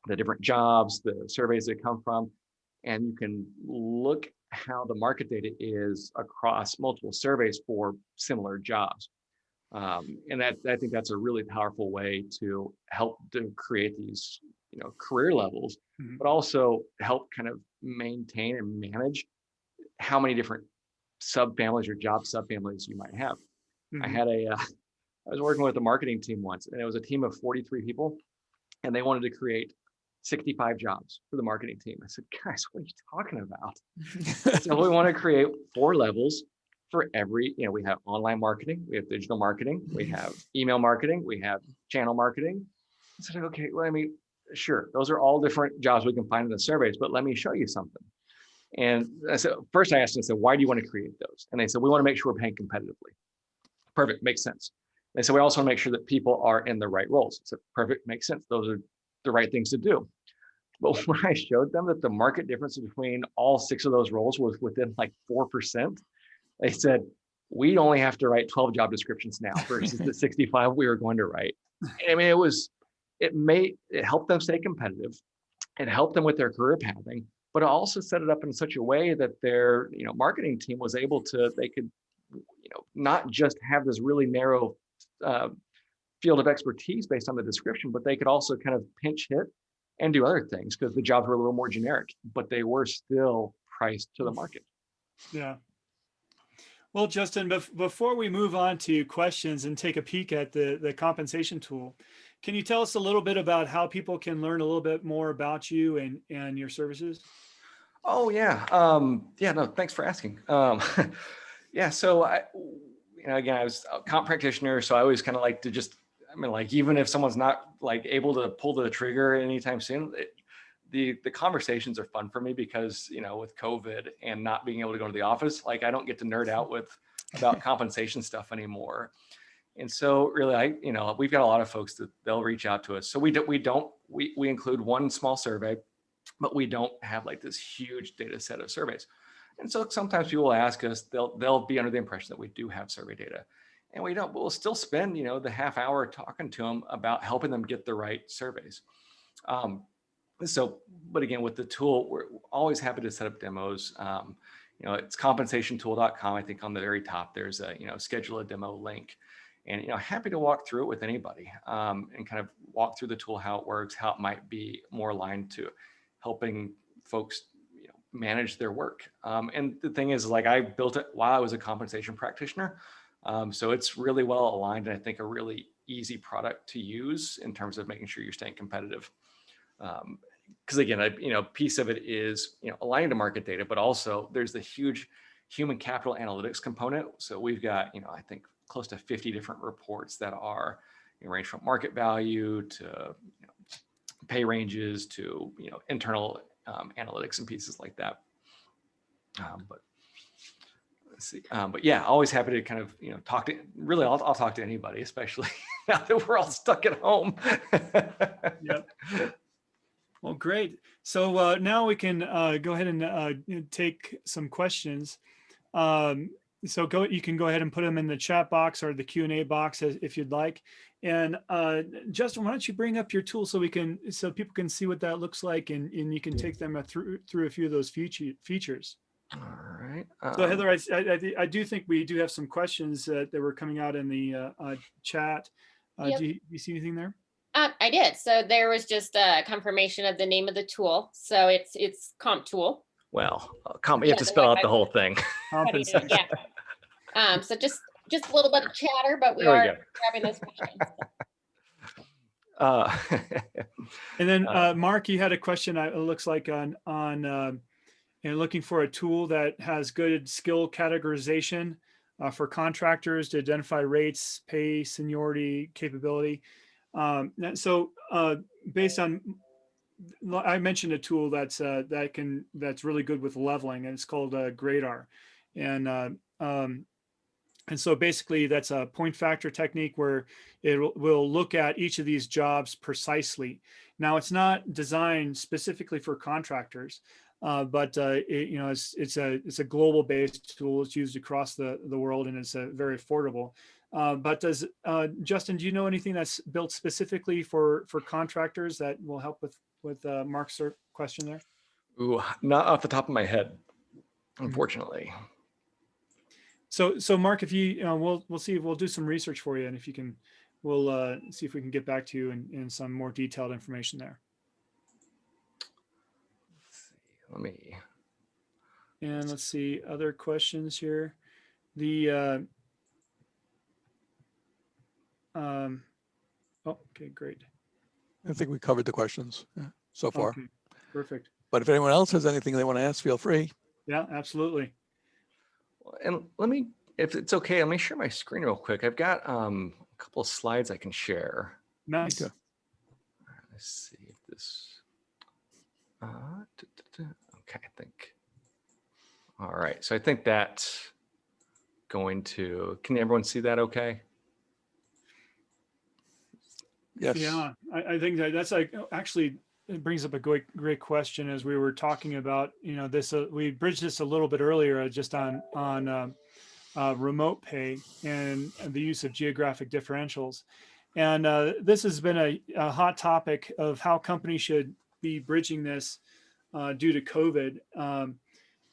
the different jobs, the surveys that come from, and you can look how the market data is across multiple surveys for similar jobs. And I think that's a really powerful way to help to create these, career levels, mm-hmm. but also help kind of maintain and manage how many different subfamilies or job subfamilies you might have. Mm-hmm. I was working with a marketing team once, and it was a team of 43 people, and they wanted to create 65 jobs for the marketing team. I said, guys, what are you talking about? So we want to create 4 levels for every, we have online marketing, we have digital marketing, we have email marketing, we have channel marketing. I said, okay, well, I mean, sure, those are all different jobs we can find in the surveys, but let me show you something. And I said, first I asked them, I said, why do you want to create those? And they said, we want to make sure we're paying competitively. Perfect, makes sense. They said, we also want to make sure that people are in the right roles. I said, perfect, makes sense. Those are the right things to do. But when I showed them that the market difference between all 6 of those roles was within like 4%, they said, we only have to write 12 job descriptions now versus the 65 we were going to write. I mean, it helped them stay competitive. It helped them with their career pathing, but it also set it up in such a way that their, marketing team was able to, they could not just have this really narrow field of expertise based on the description, but they could also kind of pinch hit and do other things because the jobs were a little more generic, but they were still priced to the market. Yeah. Well, Justin, before we move on to questions and take a peek at the compensation tool, can you tell us a little bit about how people can learn a little bit more about you and your services? Oh yeah. Yeah, no, thanks for asking. Yeah, so again, I was a comp practitioner, so I always kind of like to just, like, even if someone's not like able to pull the trigger anytime soon, the conversations are fun for me because, with COVID and not being able to go to the office, like I don't get to nerd out about compensation stuff anymore. And so really, we've got a lot of folks that they'll reach out to us. So we include one small survey, but we don't have like this huge data set of surveys. And so sometimes people will ask us, they'll be under the impression that we do have survey data, and we don't, but we'll still spend, the half hour talking to them about helping them get the right surveys. But again, with the tool, we're always happy to set up demos. It's compensationtool.com. I think on the very top, there's a, schedule a demo link, and, happy to walk through it with anybody and kind of walk through the tool, how it works, how it might be more aligned to helping folks manage their work. And the thing is, like, I built it while I was a compensation practitioner. So it's really well aligned, and I think a really easy product to use in terms of making sure you're staying competitive. Because again, piece of it is, aligning to market data, but also there's the huge human capital analytics component. So we've got, I think close to 50 different reports that are range from market value to pay ranges to internal analytics and pieces like that. But let's see. But yeah, always happy to kind of talk to. Really, I'll talk to anybody, especially now that we're all stuck at home. Yep. Well, great. So now we can go ahead and take some questions. You can go ahead and put them in the chat box or the Q&A box if you'd like. And Justin, why don't you bring up your tool so people can see what that looks like, and you can take them through a few of those features. All right. So Heather, I do think we do have some questions that were coming out in the chat. Yep. Do you see anything there? I did. So there was just a confirmation of the name of the tool. So it's Comp Tool. Well, you have to spell out the whole thing. Yeah. So just a little bit of chatter, but we are grabbing those questions. And then Mark, you had a question. It looks like on looking for a tool that has good skill categorization for contractors to identify rates, pay, seniority, capability. So based on, I mentioned a tool that's really good with leveling, and it's called Gradar, and so basically that's a point factor technique where it will look at each of these jobs precisely. Now, it's not designed specifically for contractors, but it's a global based tool. It's used across the world, and it's very affordable. But Justin, do you know anything that's built specifically for contractors that will help with Mark's question there? Ooh, not off the top of my head, unfortunately. So Mark, if we'll see, we'll do some research for you, and if you can, we'll see if we can get back to you in some more detailed information there. Let's see other questions here. Okay, great. I think we covered the questions so far. Okay, perfect. But if anyone else has anything they want to ask, feel free. Yeah, absolutely. And if it's okay, let me share my screen real quick. I've got a couple of slides I can share. Nice. Okay. Let's see if this. Okay, I think. All right, so I think that's going to. Can everyone see that? Okay. Yes. Yeah, I think that's actually, it brings up a great question. As we were talking about, this, we bridged this a little bit earlier, just on remote pay and the use of geographic differentials. And this has been a hot topic of how companies should be bridging this due to COVID.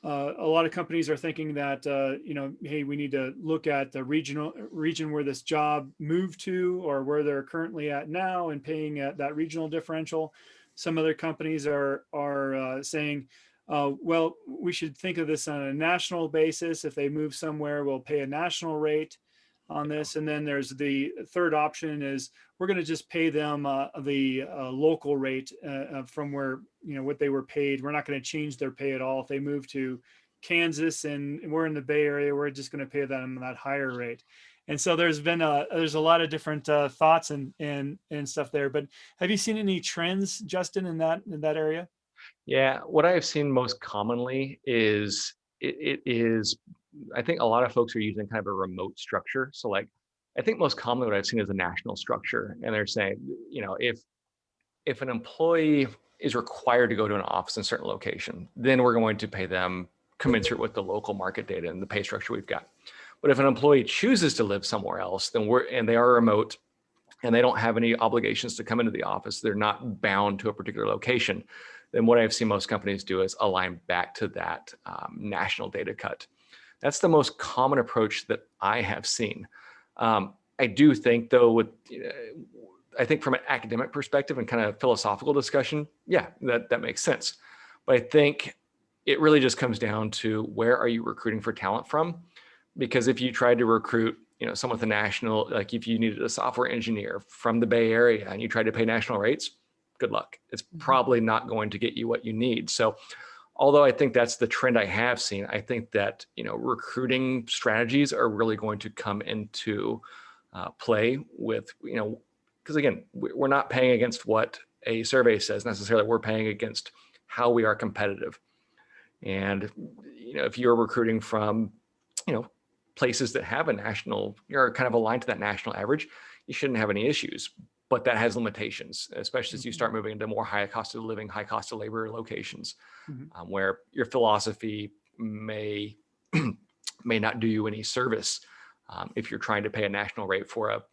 a lot of companies are thinking that, hey, we need to look at the region where this job moved to, or where they're currently at now, and paying at that regional differential. Some other companies are saying, well, we should think of this on a national basis. If they move somewhere, we'll pay a national rate on this. And then there's the third option is we're going to just pay them the local rate from where, what they were paid. We're not going to change their pay at all. If they move to Kansas and we're in the Bay Area, we're just going to pay them that higher rate. And so there's a lot of different thoughts and stuff there. But have you seen any trends, Justin, in that area? Yeah, what I have seen most commonly is it is, I think a lot of folks are using kind of a remote structure. So like, I think most commonly what I've seen is a national structure, and they're saying, if an employee is required to go to an office in a certain location, then we're going to pay them commensurate with the local market data and the pay structure we've got. But if an employee chooses to live somewhere else, then and they are remote and they don't have any obligations to come into the office, they're not bound to a particular location, then what I've seen most companies do is align back to that national data cut. That's the most common approach that I have seen. I do think though, I think from an academic perspective and kind of philosophical discussion, yeah, that makes sense. But I think it really just comes down to where are you recruiting for talent from? Because if you tried to recruit, someone with a national, like if you needed a software engineer from the Bay Area and you tried to pay national rates, good luck. It's probably not going to get you what you need. So although I think that's the trend I have seen, I think that, recruiting strategies are really going to come into play with, because again, we're not paying against what a survey says necessarily. We're paying against how we are competitive. And, if you're recruiting from, places that have a national, you're kind of aligned to that national average, you shouldn't have any issues. But that has limitations, especially as you start moving into more high cost of living, high cost of labor locations, where your philosophy may not do you any service if you're trying to pay a national rate for a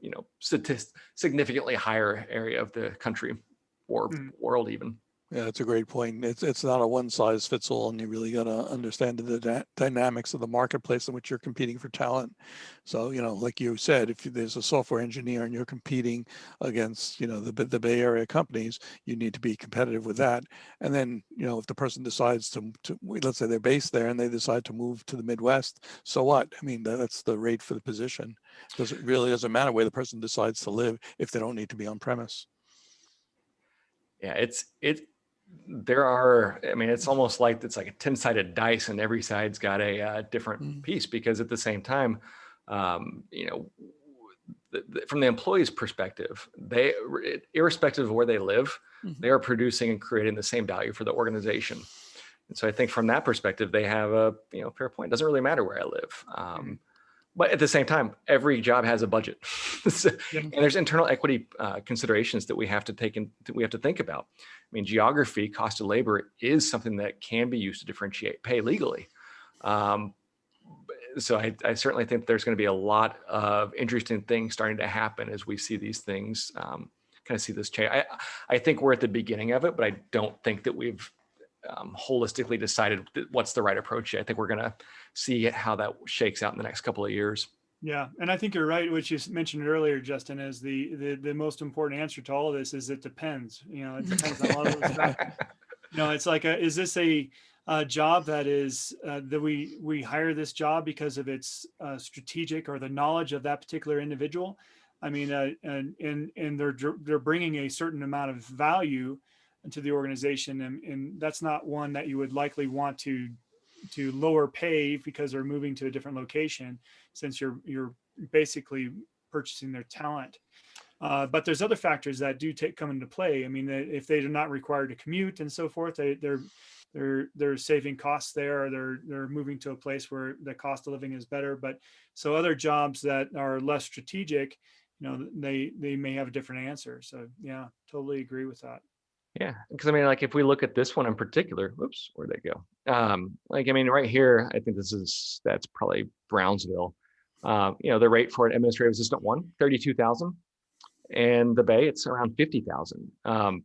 significantly higher area of the country or world even. Yeah, that's a great point. It's not a one size fits all, and you really got to understand the dynamics of the marketplace in which you're competing for talent. So, like you said, if there's a software engineer and you're competing against, the Bay Area companies, you need to be competitive with that. And then, if the person decides to let's say they're based there and they decide to move to the Midwest, so what? I mean, that's the rate for the position. It really doesn't matter where the person decides to live if they don't need to be on premise. Yeah, it's almost like it's like a 10-sided dice and every side's got a different piece, because at the same time, from the employee's perspective, they, irrespective of where they live, they are producing and creating the same value for the organization. And so I think from that perspective, they have a fair point. It doesn't really matter where I live. But at the same time, every job has a budget, and there's internal equity considerations that we have to think about. I mean, geography, cost of labor is something that can be used to differentiate pay legally. So I certainly think there's going to be a lot of interesting things starting to happen as we see these things, kind of see this change. I think we're at the beginning of it, but I don't think that we've holistically decided what's the right approach yet. I think we're going to see how that shakes out in the next couple of years. Yeah, and I think you're right. What you mentioned earlier, Justin, is the most important answer to all of this is it depends. It depends on a lot of those factors. It's like, is this a job that is that we hire this job because of its strategic or the knowledge of that particular individual? I mean, and they're bringing a certain amount of value to the organization, and that's not one that you would likely want to lower pay because they're moving to a different location, since you're basically purchasing their talent. But there's other factors that do come into play. I mean, if they're not required to commute and so forth, they're saving costs there, or they're moving to a place where the cost of living is better. But so other jobs that are less strategic, they may have a different answer. So yeah, totally agree with that. Yeah, because I mean, like if we look at this one in particular, whoops, where'd they go? Right here, I think that's probably Brownsville. The rate for an administrative assistant one, $32,000, and the Bay, it's around $50,000.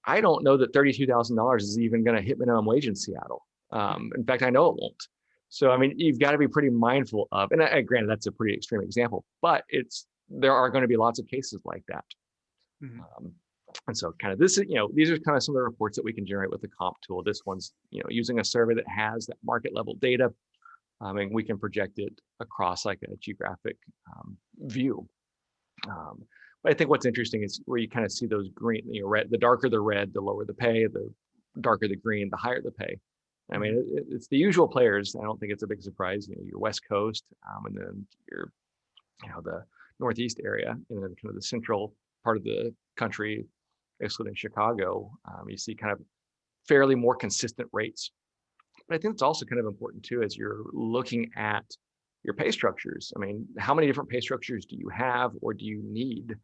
I don't know that $32,000 is even going to hit minimum wage in Seattle. In fact, I know it won't. So, I mean, you've got to be pretty mindful of, and granted, that's a pretty extreme example, but there are going to be lots of cases like that. Mhm. And so kind of this is, these are kind of some of the reports that we can generate with the comp tool. This one's, using a survey that has that market level data. And we can project it across like a geographic view. But I think what's interesting is where you kind of see those green, red, the darker the red, the lower the pay, the darker the green, the higher the pay. I mean, it's the usual players. I don't think it's a big surprise. Your West Coast, and then your, the Northeast area, and then kind of the central part of the country, excluding Chicago. You see kind of fairly more consistent rates. But I think it's also kind of important too, as you're looking at your pay structures. I mean, how many different pay structures do you have, or do you need?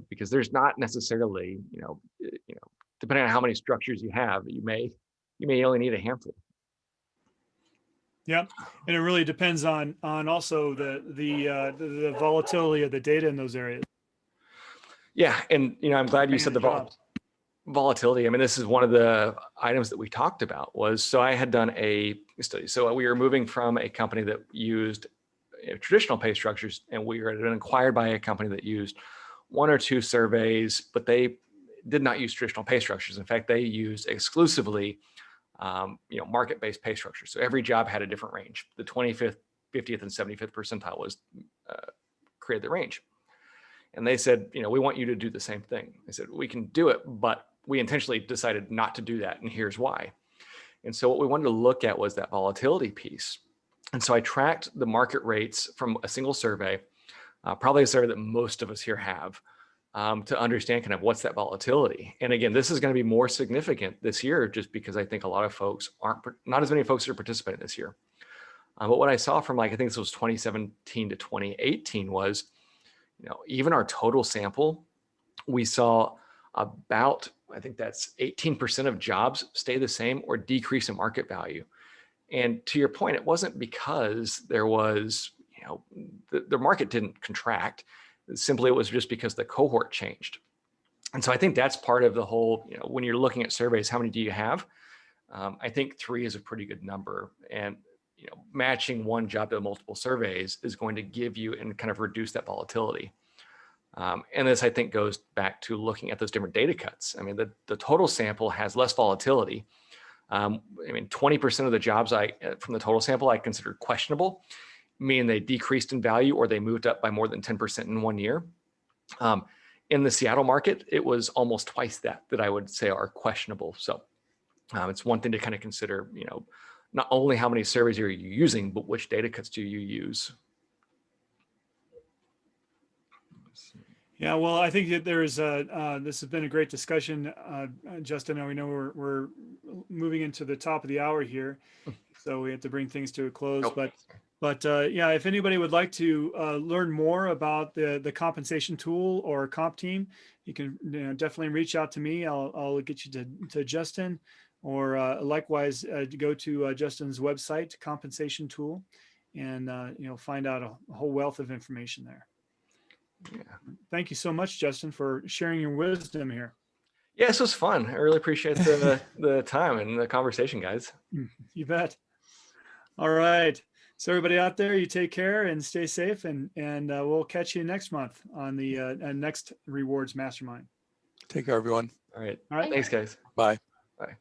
Because there's not necessarily, depending on how many structures you have, you may only need a handful. Yeah, and it really depends on also the volatility of the data in those areas. Yeah, and I'm glad you said the Jobs. volatility. I mean, this is one of the items that we talked about was, so I had done a study. So we were moving from a company that used traditional pay structures, and we were acquired by a company that used one or two surveys, but they did not use traditional pay structures. In fact, they used exclusively market-based pay structures. So every job had a different range. The 25th, 50th, and 75th percentile was created the range. And they said, we want you to do the same thing. I said, we can do it, but we intentionally decided not to do that. And here's why. And so what we wanted to look at was that volatility piece. And so I tracked the market rates from a single survey, probably a survey that most of us here have, to understand kind of what's that volatility. And again, this is going to be more significant this year, just because I think a lot of folks not as many folks are participating this year. But what I saw from I think this was 2017 to 2018 was, even our total sample, we saw about, I think that's 18% of jobs stay the same or decrease in market value. And to your point, it wasn't because there was, the market didn't contract. Simply, it was just because the cohort changed. And so I think that's part of the whole, when you're looking at surveys, how many do you have? I think 3 is a pretty good number. And, matching one job to multiple surveys is going to give you and kind of reduce that volatility. And this, I think, goes back to looking at those different data cuts. I mean, the total sample has less volatility. 20% of the jobs from the total sample I considered questionable, meaning they decreased in value or they moved up by more than 10% in 1 year. In the Seattle market, it was almost twice that I would say are questionable. So it's one thing to kind of consider, not only how many surveys are you using, but which data cuts do you use? Yeah, well, I think that there's this has been a great discussion, Justin. And we know we're moving into the top of the hour here, so we have to bring things to a close. Nope. But yeah, if anybody would like to learn more about the compensation tool or comp team, you can definitely reach out to me. I'll get you to Justin, or likewise go to Justin's website, Compensation Tool, and find out a whole wealth of information there. Yeah. Thank you so much, Justin, for sharing your wisdom here. Yeah, this was fun. I really appreciate the time and the conversation, guys. You bet. All right. So everybody out there, you take care and stay safe, and we'll catch you next month on the next Rewards Mastermind. Take care, everyone. All right. All right. Thanks, guys. Bye. Bye.